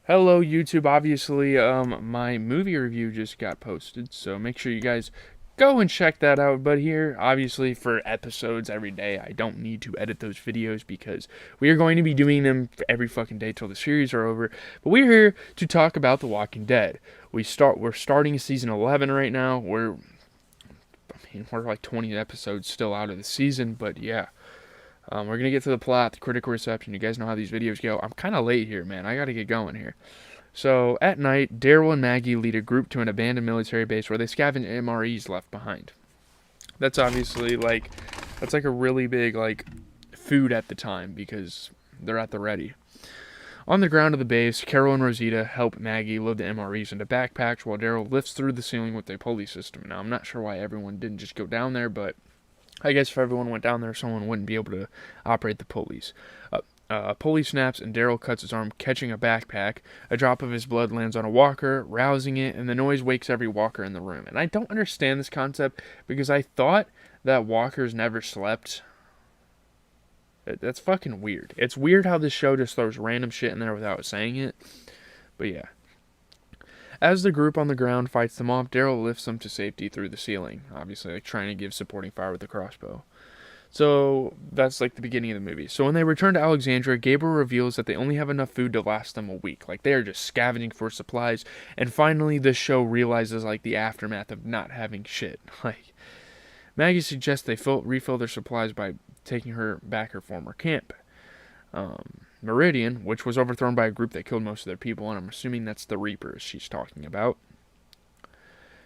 Hello YouTube, obviously my movie review just got posted, so make sure you guys go and check that out. But here, obviously for episodes every day, I don't need to edit those videos because we are going to be doing them every fucking day till the series are over. But we're here to talk about The Walking Dead. We're starting season 11 right now. We're like 20 episodes still out of the season, but yeah. We're gonna get to the plot, the critical reception. You guys know how these videos go. I'm kind of late here, man. I gotta get going here. So at night, Daryl and Maggie lead a group to an abandoned military base where they scavenge MREs left behind. That's obviously that's like a really big food at the time because they're at the ready. On the ground of the base, Carol and Rosita help Maggie load the MREs into backpacks while Daryl lifts through the ceiling with a pulley system. Now I'm not sure why everyone didn't just go down there, but I guess if everyone went down there, someone wouldn't be able to operate the pulleys. A pulley snaps and Daryl cuts his arm, catching a backpack. A drop of his blood lands on a walker, rousing it, and the noise wakes every walker in the room. And I don't understand this concept because I thought that walkers never slept. That's fucking weird. It's weird how this show just throws random shit in there without saying it. But yeah. As the group on the ground fights them off, Daryl lifts them to safety through the ceiling, obviously trying to give supporting fire with the crossbow. So that's the beginning of the movie. So when they return to Alexandria, Gabriel reveals that they only have enough food to last them a week. They are just scavenging for supplies. And finally, this show realizes the aftermath of not having shit. Maggie suggests they refill their supplies by taking her back her former camp. Meridian, which was overthrown by a group that killed most of their people, and I'm assuming that's the Reapers she's talking about.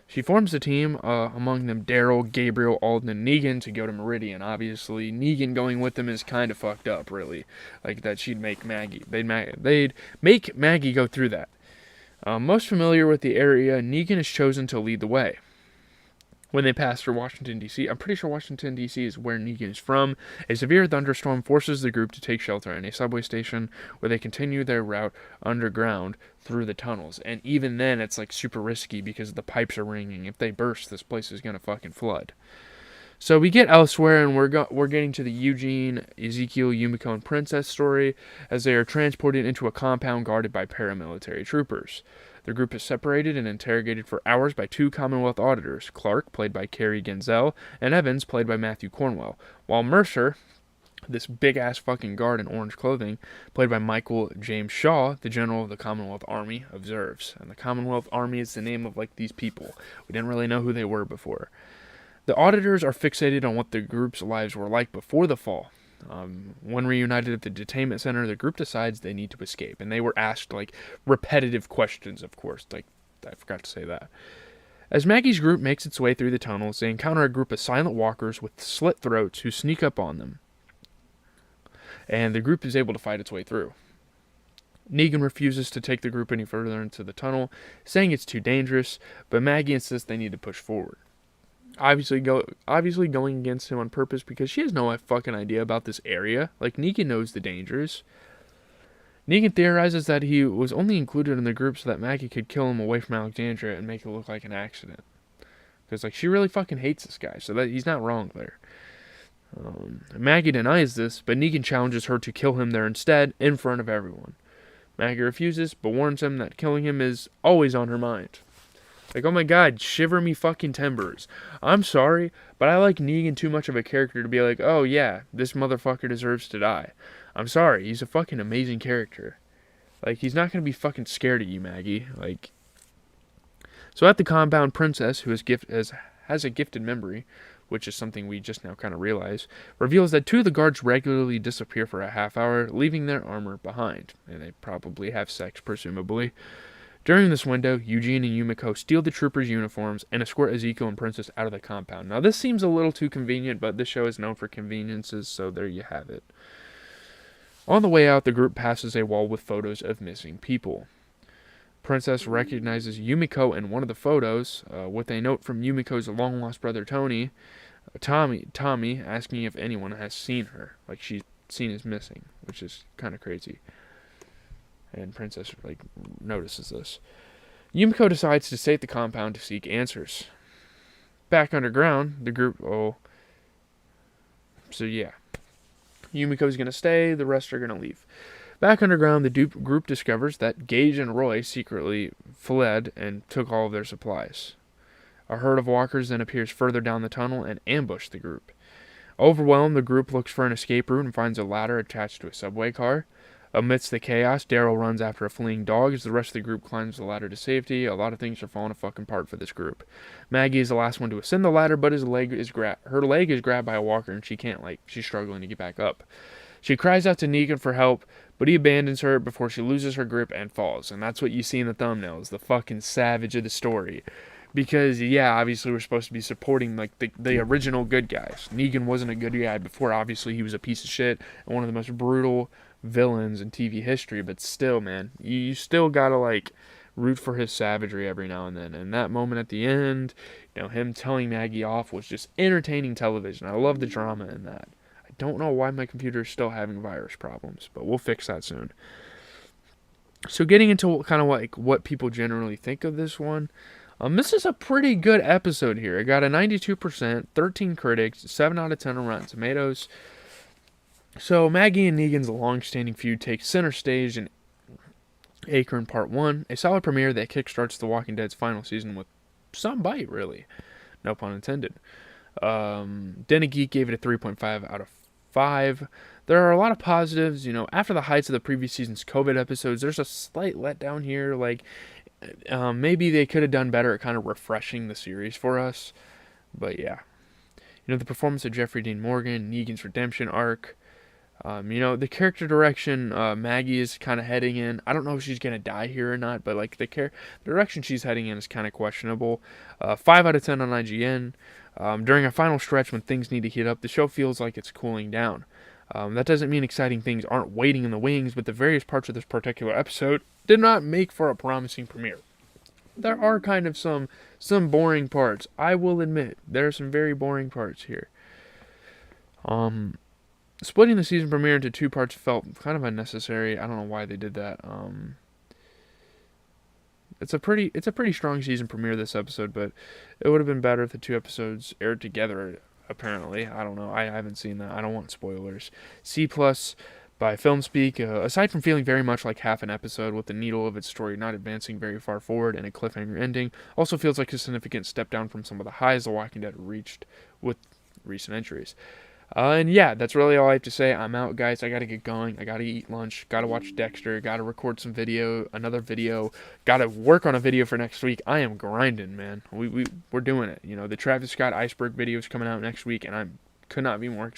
She forms a team, among them Daryl, Gabriel, Alden, and Negan, to go to Meridian. Obviously, Negan going with them is kind of fucked up, really. That she'd make Maggie. They'd make Maggie go through that. Most familiar with the area, Negan is chosen to lead the way. When they pass through Washington, D.C., I'm pretty sure Washington, D.C. is where Negan is from. A severe thunderstorm forces the group to take shelter in a subway station where they continue their route underground through the tunnels. And even then, it's super risky because the pipes are ringing. If they burst, this place is gonna fucking flood. So we get elsewhere, and we're getting to the Eugene, Ezekiel, Yumiko, and Princess story as they are transported into a compound guarded by paramilitary troopers. The group is separated and interrogated for hours by two Commonwealth auditors, Clark, played by Kerry Genzel, and Evans, played by Matthew Cornwell, while Mercer, this big-ass fucking guard in orange clothing, played by Michael James Shaw, the general of the Commonwealth Army, observes. And the Commonwealth Army is the name of these people. We didn't really know who they were before. The auditors are fixated on what the group's lives were like before the fall. When reunited at the detainment center, the group decides they need to escape, and they were asked repetitive questions, of course. I forgot to say that. As Maggie's group makes its way through the tunnels, they encounter a group of silent walkers with slit throats who sneak up on them, and the group is able to fight its way through. Negan refuses to take the group any further into the tunnel, saying it's too dangerous, but Maggie insists they need to push forward. Obviously going against him on purpose because she has no fucking idea about this area. Negan knows the dangers. Negan theorizes that he was only included in the group so that Maggie could kill him away from Alexandria and make it look like an accident. Because she really fucking hates this guy, so that he's not wrong there. Maggie denies this, but Negan challenges her to kill him there instead, in front of everyone. Maggie refuses, but warns him that killing him is always on her mind. Oh my god, shiver me fucking timbers. I'm sorry, but I like Negan too much of a character to be oh yeah, this motherfucker deserves to die. I'm sorry, he's a fucking amazing character. He's not gonna be fucking scared of you, Maggie. So at the compound, Princess, who has a gifted memory, which is something we just now kind of realize, reveals that two of the guards regularly disappear for a half hour, leaving their armor behind. And they probably have sex, presumably. During this window, Eugene and Yumiko steal the troopers' uniforms and escort Ezekiel and Princess out of the compound. Now, this seems a little too convenient, but this show is known for conveniences, so there you have it. On the way out, the group passes a wall with photos of missing people. Princess recognizes Yumiko in one of the photos, with a note from Yumiko's long-lost brother Tommy, asking if anyone has seen her. She's seen as missing, which is kind of crazy. And Princess notices this. Yumiko decides to stay at the compound to seek answers. Back underground, the group so yeah. Yumiko's gonna stay, the rest are gonna leave. Back underground, the group discovers that Gage and Roy secretly fled and took all of their supplies. A herd of walkers then appears further down the tunnel and ambush the group. Overwhelmed, the group looks for an escape route and finds a ladder attached to a subway car. Amidst the chaos, Daryl runs after a fleeing dog as the rest of the group climbs the ladder to safety. A lot of things are falling apart for this group. Maggie is the last one to ascend the ladder, but her leg is grabbed by a walker and she's struggling to get back up. She cries out to Negan for help, but he abandons her before she loses her grip and falls. And that's what you see in the thumbnails, the fucking savage of the story. Because, yeah, obviously we're supposed to be supporting, like, the original good guys. Negan wasn't a good guy before. Obviously, he was a piece of shit and one of the most brutal villains in TV history. But still, man, you still gotta, like, root for his savagery every now and then. And that moment at the end, him telling Maggie off was just entertaining television. I love the drama in that. I don't know why my computer is still having virus problems, but we'll fix that soon. So getting into kind of like what people generally think of this one. This is a pretty good episode here. It got a 92%, 13 critics, 7 out of 10 on Rotten Tomatoes. So Maggie and Negan's long-standing feud takes center stage in Acheron Part 1, a solid premiere that kickstarts The Walking Dead's final season with some bite, really. No pun intended. Denny Geek gave it a 3.5 out of 5. There are a lot of positives. After the heights of the previous season's COVID episodes, there's a slight letdown here. Like, maybe they could have done better at kind of refreshing the series for us. But yeah. The performance of Jeffrey Dean Morgan, Negan's redemption arc. The character direction Maggie is kind of heading in. I don't know if she's going to die here or not, but like the direction she's heading in is kind of questionable. 5 out of 10 on IGN. During a final stretch when things need to heat up, the show feels like it's cooling down. That doesn't mean exciting things aren't waiting in the wings, but the various parts of this particular episode did not make for a promising premiere. There are kind of some boring parts. I will admit, there are some very boring parts here. Splitting the season premiere into 2 parts felt kind of unnecessary. I don't know why they did that. It's a pretty strong season premiere, this episode, but it would have been better if the 2 episodes aired together. Apparently, I don't know. I haven't seen that. I don't want spoilers. C+ by FilmSpeak. Aside from feeling very much like half an episode with the needle of its story not advancing very far forward and a cliffhanger ending, also feels like a significant step down from some of the highs The Walking Dead reached with recent entries. And yeah, that's really all I have to say. I'm out, guys. I gotta get going. I gotta eat lunch. Gotta watch Dexter. Gotta record another video. Gotta work on a video for next week. I am grinding, man. We're doing it. The Travis Scott Iceberg video is coming out next week, and I could not be more excited.